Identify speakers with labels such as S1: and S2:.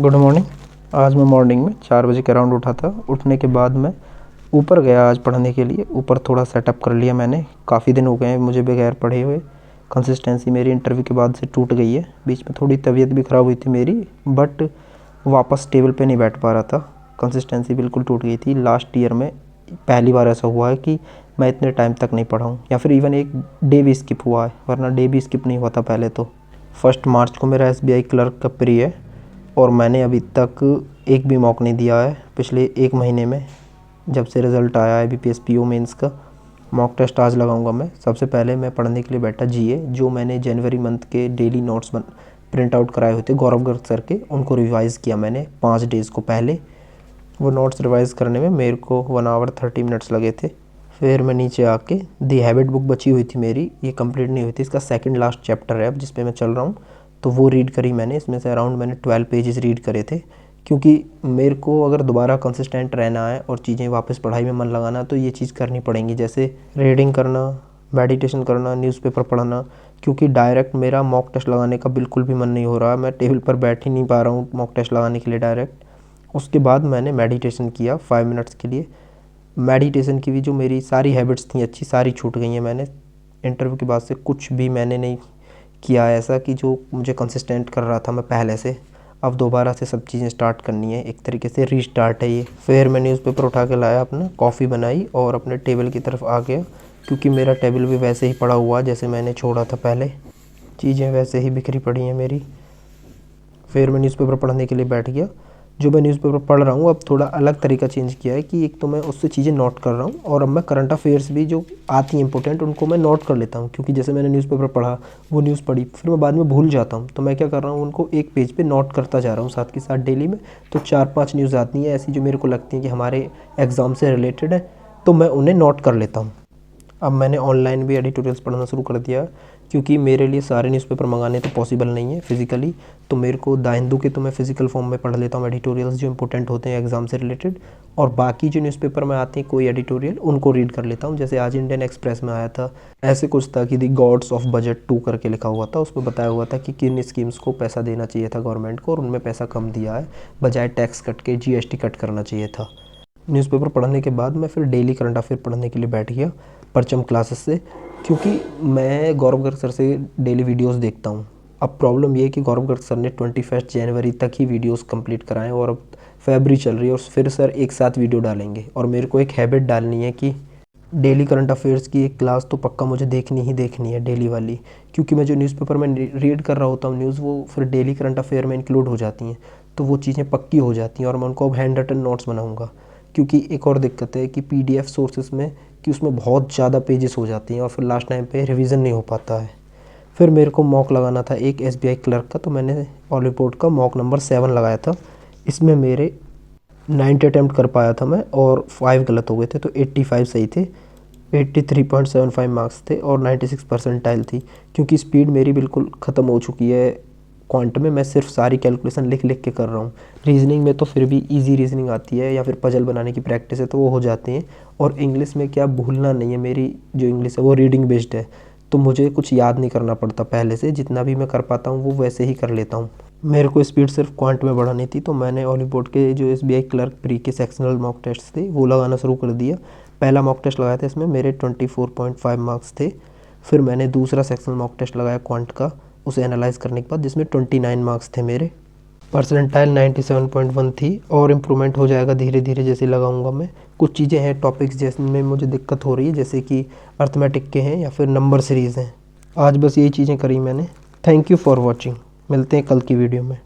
S1: Good morning. आज मैं morning में 4 बजे के अराउंड उठा था। उठने के बाद मैं ऊपर गया आज पढ़ने के लिए। ऊपर थोड़ा सेटअप कर लिया मैंने। काफ़ी दिन हो गए हैं मुझे बगैर पढ़े हुए। कंसिस्टेंसी मेरी इंटरव्यू के बाद से टूट गई है। बीच में थोड़ी तबीयत भी ख़राब हुई थी मेरी, बट वापस टेबल पे नहीं बैठ पा रहा था। कंसिस्टेंसी बिल्कुल टूट गई थी। लास्ट ईयर में पहली बार ऐसा हुआ है कि मैं इतने टाइम तक नहीं पढ़ा हूँ, या फिर इवन एक डे भी स्किप हुआ है, वरना डे भी स्किप नहीं हुआ था पहले तो। 1 मार्च को मेरा SBI क्लर्क का प्री है और मैंने अभी तक एक भी मॉक नहीं दिया है पिछले 1 महीने में। जब से रिज़ल्ट आया है BPS PO मेंस का। मॉक टेस्ट आज लगाऊंगा मैं। सबसे पहले मैं पढ़ने के लिए बैठा GA, जो मैंने जनवरी मंथ के डेली नोट्स प्रिंट आउट कराए हुए थे गौरव गर्ग सर के, उनको रिवाइज़ किया मैंने 5 डेज़ को पहले। वो नोट्स रिवाइज़ करने में मेरे को 1 आवर 30 मिनट्स लगे थे। फिर मैं नीचे आके दी हैबिट बुक बची हुई थी मेरी, ये कंप्लीट नहीं हुई थी, इसका सेकंड लास्ट चैप्टर है अब जिस पे मैं चल रहा हूँ, तो वो रीड करी मैंने। इसमें से अराउंड मैंने 12 पेजेस रीड करे थे, क्योंकि मेरे को अगर दोबारा कंसिस्टेंट रहना है और चीज़ें वापस पढ़ाई में मन लगाना, तो ये चीज़ करनी पड़ेंगी, जैसे रीडिंग करना, मेडिटेशन करना, न्यूज़पेपर पढ़ना। क्योंकि डायरेक्ट मेरा मॉक टेस्ट लगाने का बिल्कुल भी मन नहीं हो रहा, मैं टेबल पर बैठ ही नहीं पा रहा हूँ मॉक टेस्ट लगाने के लिए डायरेक्ट। उसके बाद मैंने मेडिटेशन किया 5 मिनट्स के लिए। मेडिटेशन की भी जो मेरी सारी हैबिट्स थी अच्छी, सारी छूट गई हैं। मैंने इंटरव्यू के बाद से कुछ भी मैंने नहीं किया ऐसा कि जो मुझे कंसिस्टेंट कर रहा था मैं पहले से। अब दोबारा से सब चीज़ें स्टार्ट करनी है, एक तरीके से रीस्टार्ट है ये। फिर मैं न्यूज़पेपर उठा के लाया अपना, कॉफ़ी बनाई और अपने टेबल की तरफ आ गया, क्योंकि मेरा टेबल भी वैसे ही पड़ा हुआ जैसे मैंने छोड़ा था पहले। चीज़ें वैसे ही बिखरी पड़ी हैं मेरी। फिर मैं न्यूज़पेपर पढ़ने के लिए बैठ गया। जो मैं न्यूज़पेपर पढ़ रहा हूँ अब थोड़ा अलग तरीका चेंज किया है कि एक तो मैं उससे चीज़ें नोट कर रहा हूँ, और अब मैं करंट अफेयर्स भी जो आती हैं इंपॉर्टेंट, उनको मैं नोट कर लेता हूँ। क्योंकि जैसे मैंने न्यूज़पेपर पढ़ा, वो न्यूज़ पढ़ी, फिर मैं बाद में भूल जाता हूँ, तो मैं क्या कर रहा हूँ, उनको एक पेज पे नोट करता जा रहा हूँ साथ के साथ डेली में। तो 4-5 न्यूज़ आती हैं ऐसी जो मेरे को लगती हैं कि हमारे एग्ज़ाम से रिलेटेड है, तो मैं उन्हें नोट कर लेता हूँ। अब मैंने ऑनलाइन भी एडिटोरियल्स पढ़ना शुरू कर दिया, क्योंकि मेरे लिए सारे न्यूज़पेपर मंगाने तो पॉसिबल नहीं है फिज़िकली। तो मेरे को द हिंदू के तो मैं फ़िज़िकल फॉर्म में पढ़ लेता हूँ एडिटोरियल्स जो इंपॉर्टेंट होते हैं एग्ज़ाम से रिलेटेड, और बाकी जो न्यूज़पेपर में आते हैं कोई एडिटोरियल, उनको रीड कर लेता हूँ। जैसे आज इंडियन एक्सप्रेस में आया था, ऐसे कुछ था कि द गॉड्स ऑफ बजट 2 करके लिखा हुआ था। उसमें बताया हुआ था कि किन स्कीम्स को पैसा देना चाहिए था गवर्नमेंट को, और उनमें पैसा कम दिया है, बजाय टैक्स कट के GST कट करना चाहिए था। न्यूज़पेपर पढ़ने के बाद मैं फिर डेली करंट अफेयर पढ़ने के लिए बैठ गया परचम क्लासेस से, क्योंकि मैं गौरव गर्ग सर से डेली वीडियोस देखता हूँ। अब प्रॉब्लम ये है कि गौरव गर्ग सर ने 21 जनवरी तक ही वीडियोस कंप्लीट कराएं, और अब फरवरी चल रही है और फिर सर एक साथ वीडियो डालेंगे। और मेरे को एक हैबिट डालनी है कि डेली करंट अफेयर्स की एक क्लास तो पक्का मुझे देखनी ही देखनी है, डेली वाली। क्योंकि मैं जो न्यूज़पेपर में रीड कर रहा होता हूँ न्यूज़, वो फिर डेली करंट अफेयर में इंक्लूड हो जाती हैं, तो वो चीज़ें पक्की हो जाती हैं। और मैं उनको अब हैंड रिटन नोट्स बनाऊँगा, क्योंकि एक और दिक्कत है कि PDF सोर्सेस में कि उसमें बहुत ज़्यादा पेजेस हो जाती हैं और फिर लास्ट टाइम पे रिवीजन नहीं हो पाता है। फिर मेरे को मॉक लगाना था एक SBI क्लर्क का, तो मैंने ऑल रिपोर्ट का मॉक नंबर 7 लगाया था। इसमें मेरे 90 अटैम्प्ट कर पाया था मैं, और 5 गलत हो गए थे, तो 85 सही थे। 83.75 मार्क्स थे और 96 परसेंटाइल थी। क्योंकि स्पीड मेरी बिल्कुल ख़त्म हो चुकी है क्वांट में, मैं सिर्फ सारी कैलकुलेशन लिख लिख के कर रहा हूँ। रीजनिंग में तो फिर भी इजी रीजनिंग आती है, या फिर पजल बनाने की प्रैक्टिस है तो वो हो जाती हैं। और इंग्लिश में क्या भूलना नहीं है, मेरी जो इंग्लिश है वो रीडिंग बेस्ड है, तो मुझे कुछ याद नहीं करना पड़ता पहले से। जितना भी मैं कर पाता हूँ वो वैसे ही कर लेता हूँ। मेरे को स्पीड सिर्फ क्वांट में बढ़ानी थी, तो मैंने ऑलीबोर्ड के जो SBI क्लर्क प्री के सेक्शनल मॉक टेस्ट थे वो लगाना शुरू कर दिया। पहला मॉक टेस्ट लगाया था, इसमें मेरे 24.5 मार्क्स थे। फिर मैंने दूसरा सेक्शनल मॉक टेस्ट लगाया क्वांट का, उसे एनालाइज करने के बाद, जिसमें 29 मार्क्स थे मेरे। परसेंटाइल 97.1 थी, और इम्प्रूवमेंट हो जाएगा धीरे धीरे जैसे लगाऊंगा मैं। कुछ चीज़ें हैं टॉपिक्स जिसमें मुझे दिक्कत हो रही है, जैसे कि अर्थमेटिक के हैं या फिर नंबर सीरीज़ हैं। आज बस यही चीज़ें करी मैंने। Thank you for watching. मिलते हैं कल की वीडियो में।